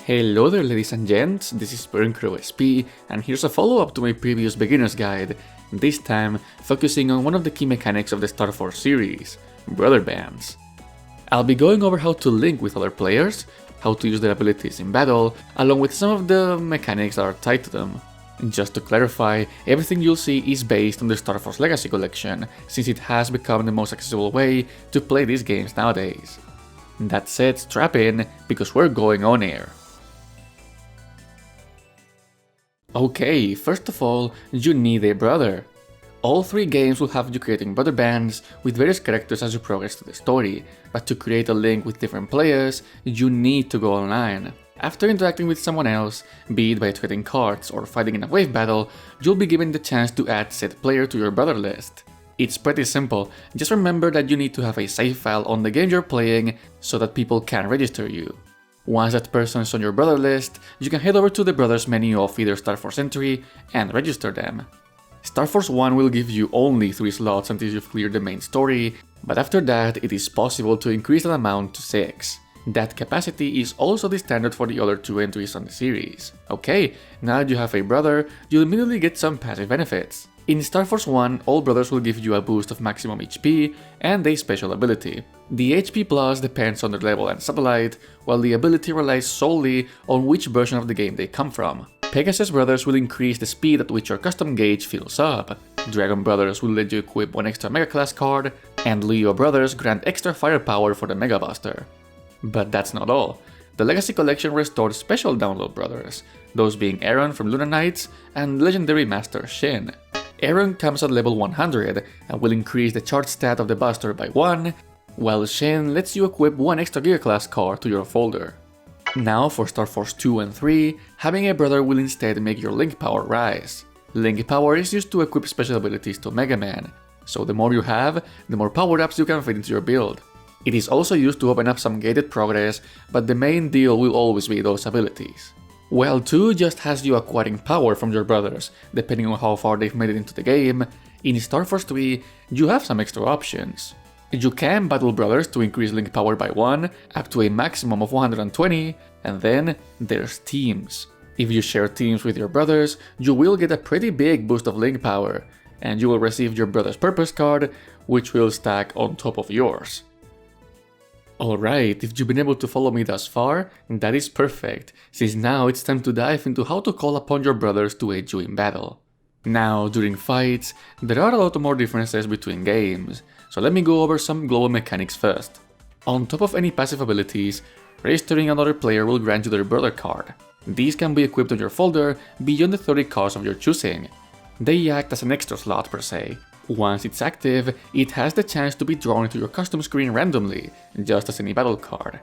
Hello there ladies and gents, this is BrotherBands, and here's a follow-up to my previous beginner's guide, this time focusing on one of the key mechanics of the StarForce series, BrotherBands. I'll be going over how to link with other players, how to use their abilities in battle, along with some of the mechanics that are tied to them. Just to clarify, everything you'll see is based on the StarForce Legacy Collection, since it has become the most accessible way to play these games nowadays. That said, strap in, because we're going on air. Okay, first of all, you need a brother. All three games will have you creating brother bands with various characters as you progress through the story, but to create a link with different players, you need to go online. After interacting with someone else, be it by trading cards or fighting in a wave battle, you'll be given the chance to add said player to your brother list. It's pretty simple, just remember that you need to have a save file on the game you're playing so that people can register you. Once that person is on your brother list, you can head over to the brothers menu of either StarForce entry and register them. StarForce 1 will give you only 3 slots until you've cleared the main story, but after that it is possible to increase that amount to 6. That capacity is also the standard for the other 2 entries on the series. Okay, now that you have a brother, you'll immediately get some passive benefits. In StarForce 1, all brothers will give you a boost of maximum HP and a special ability. The HP plus depends on their level and satellite, while the ability relies solely on which version of the game they come from. Pegasus Brothers will increase the speed at which your custom gauge fills up, Dragon Brothers will let you equip one extra Mega Class card, and Leo Brothers grant extra firepower for the Mega Buster. But that's not all. The Legacy Collection restored special download brothers, those being Aaron from Lunar Knights and Legendary Master Shin. Aaron comes at level 100 and will increase the charge stat of the Buster by 1, while Shin lets you equip one extra Giga Class card to your folder. Now for StarForce 2 and 3, having a brother will instead make your Link power rise. Link power is used to equip special abilities to MegaMan, so the more you have, the more power-ups you can fit into your build. It is also used to open up some gated progress, but the main deal will always be those abilities. While 2 just has you acquiring power from your brothers, depending on how far they've made it into the game, in StarForce 3 you have some extra options. You can battle brothers to increase Link power by 1, up to a maximum of 120, and then there's teams. If you share teams with your brothers, you will get a pretty big boost of Link power, and you will receive your brother's purpose card, which will stack on top of yours. Alright, if you've been able to follow me thus far, that is perfect, since now it's time to dive into how to call upon your brothers to aid you in battle. Now, during fights, there are a lot more differences between games, so let me go over some global mechanics first. On top of any passive abilities, registering another player will grant you their brother card. These can be equipped on your folder beyond the 30 cards of your choosing. They act as an extra slot per se. Once it's active, it has the chance to be drawn into your custom screen randomly, just as any battle card.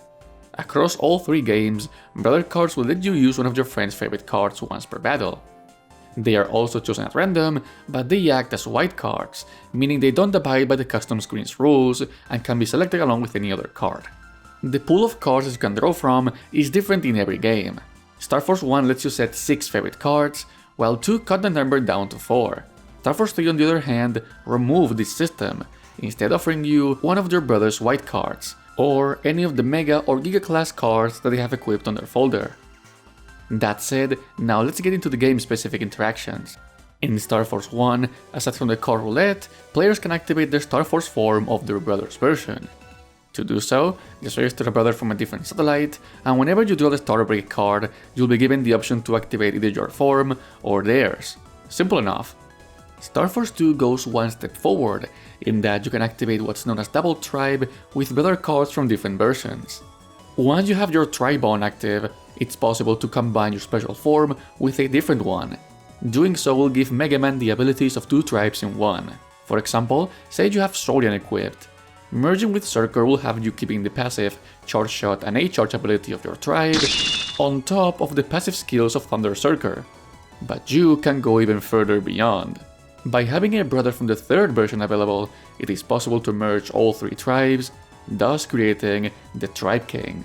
Across all 3 games, brother cards will let you use one of your friend's favorite cards once per battle. They are also chosen at random, but they act as white cards, meaning they don't abide by the custom screen's rules and can be selected along with any other card. The pool of cards you can draw from is different in every game. StarForce 1 lets you set 6 favorite cards, while 2 cut the number down to 4. StarForce 3 on the other hand removed this system, instead offering you one of your brother's white cards, or any of the Mega or Giga Class cards that they have equipped on their folder. That said, now let's get into the game-specific interactions. In StarForce 1, aside from the card roulette, players can activate their StarForce form of their brother's version. To do so, just register a brother from a different satellite, and whenever you draw the Starter Break card, you'll be given the option to activate either your form or theirs. Simple enough. StarForce 2 goes one step forward, in that you can activate what's known as Double Tribe with brother cards from different versions. Once you have your Tribe on active, it's possible to combine your special form with a different one. Doing so will give MegaMan the abilities of 2 tribes in one. For example, say you have Saurian equipped. Merging with Circer will have you keeping the passive, Charge Shot and a charge ability of your tribe, on top of the passive skills of Thunder Circer. But you can go even further beyond. By having a brother from the 3rd version available, it is possible to merge all 3 tribes, thus creating the Tribe King.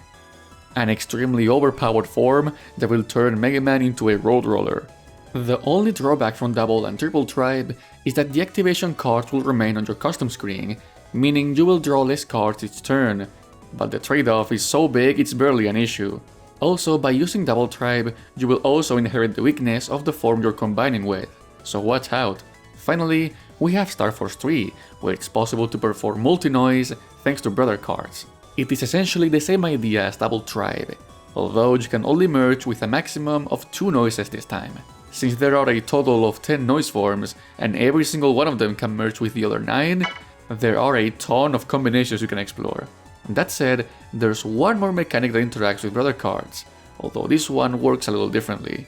An extremely overpowered form that will turn MegaMan into a road roller. The only drawback from Double and Triple Tribe is that the activation cards will remain on your custom screen, meaning you will draw less cards each turn, but the trade-off is so big it's barely an issue. Also, by using Double Tribe, you will also inherit the weakness of the form you're combining with, so watch out. Finally, we have StarForce 3, where it's possible to perform multi-noise thanks to brother cards. It is essentially the same idea as Double Tribe, although you can only merge with a maximum of 2 noises this time. Since there are a total of 10 noise forms, and every single one of them can merge with the other 9, there are a ton of combinations you can explore. That said, there's one more mechanic that interacts with brother cards, although this one works a little differently.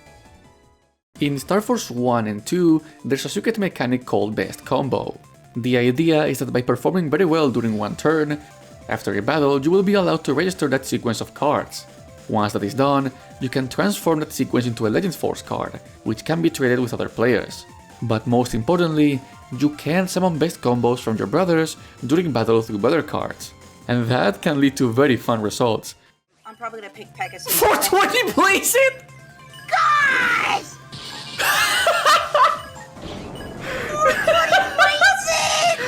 In StarForce 1 and 2, there's a secret mechanic called Best Combo. The idea is that by performing very well during one turn, after a battle you will be allowed to register that sequence of cards. Once that is done, you can transform that sequence into a Legends Force card, which can be traded with other players. But most importantly, you can summon best combos from your brothers during battle through brother cards. And that can lead to very fun results. I'm probably gonna pick Pegasus. 420 plays it?! Guys! 420 plays it!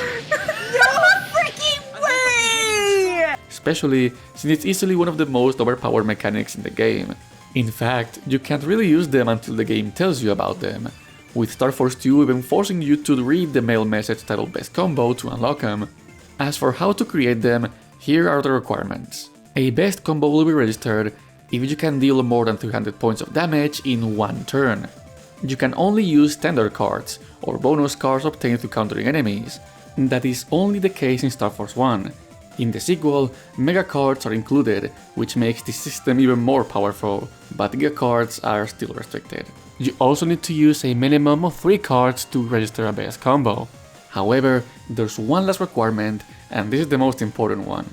No freaking way! Especially since it's easily one of the most overpowered mechanics in the game. In fact, you can't really use them until the game tells you about them, with StarForce 2 even forcing you to read the mail message titled Best Combo to unlock them. As for how to create them, here are the requirements. A best combo will be registered if you can deal more than 300 points of damage in one turn. You can only use standard cards, or bonus cards obtained through countering enemies. That is only the case in StarForce 1. In the sequel, Mega cards are included, which makes the system even more powerful, but Giga cards are still restricted. You also need to use a minimum of 3 cards to register a best combo. However, there's one last requirement, and this is the most important one.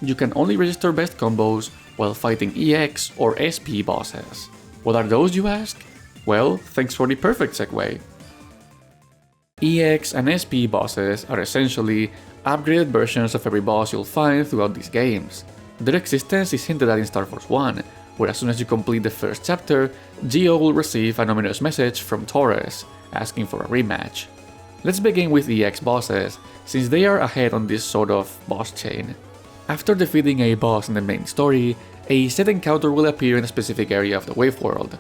You can only register best combos while fighting EX or SP bosses. What are those, you ask? Well, thanks for the perfect segue. EX and SP bosses are essentially upgraded versions of every boss you'll find throughout these games. Their existence is hinted at in StarForce 1, where as soon as you complete the first chapter, Geo will receive an ominous message from Torres, asking for a rematch. Let's begin with EX bosses, since they are ahead on this sort of boss chain. After defeating a boss in the main story, a set encounter will appear in a specific area of the Wave World.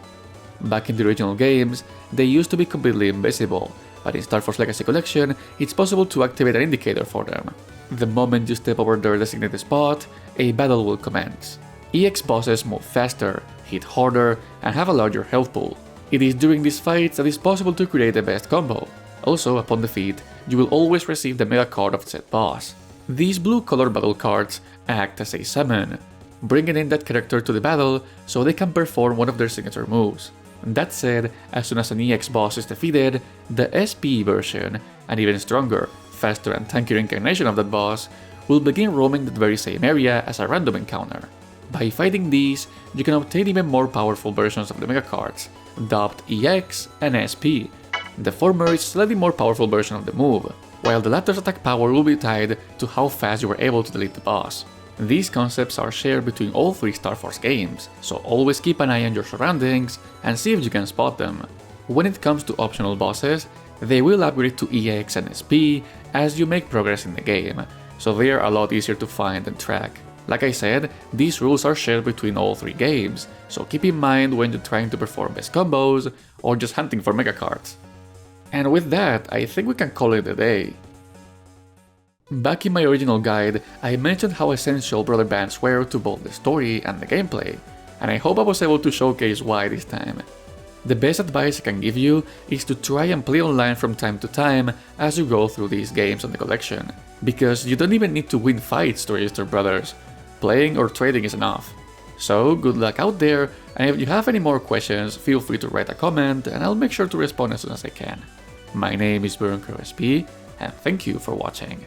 Back in the original games, they used to be completely invisible, but in StarForce Legacy Collection, it's possible to activate an indicator for them. The moment you step over their designated spot, a battle will commence. EX bosses move faster, hit harder, and have a larger health pool. It is during these fights that it's possible to create the best combo. Also, upon defeat, you will always receive the Mega card of said boss. These blue-colored battle cards act as a summon, bringing in that character to the battle so they can perform one of their signature moves. That said, as soon as an EX boss is defeated, the SP version, an even stronger, faster and tankier incarnation of that boss, will begin roaming that very same area as a random encounter. By fighting these, you can obtain even more powerful versions of the Mega cards, dubbed EX and SP. The former is a slightly more powerful version of the move, while the latter's attack power will be tied to how fast you were able to delete the boss. These concepts are shared between all 3 StarForce games, so always keep an eye on your surroundings and see if you can spot them. When it comes to optional bosses, they will upgrade to EX and SP as you make progress in the game, so they are a lot easier to find and track. Like I said, these rules are shared between all 3 games, so keep in mind when you're trying to perform best combos or just hunting for Mega cards. And with that, I think we can call it a day. Back in my original guide, I mentioned how essential BrotherBands were to both the story and the gameplay, and I hope I was able to showcase why this time. The best advice I can give you is to try and play online from time to time as you go through these games on the collection, because you don't even need to win fights to register brothers. Playing or trading is enough. So good luck out there, and if you have any more questions, feel free to write a comment and I'll make sure to respond as soon as I can. My name is BrotherCrowSP, and thank you for watching.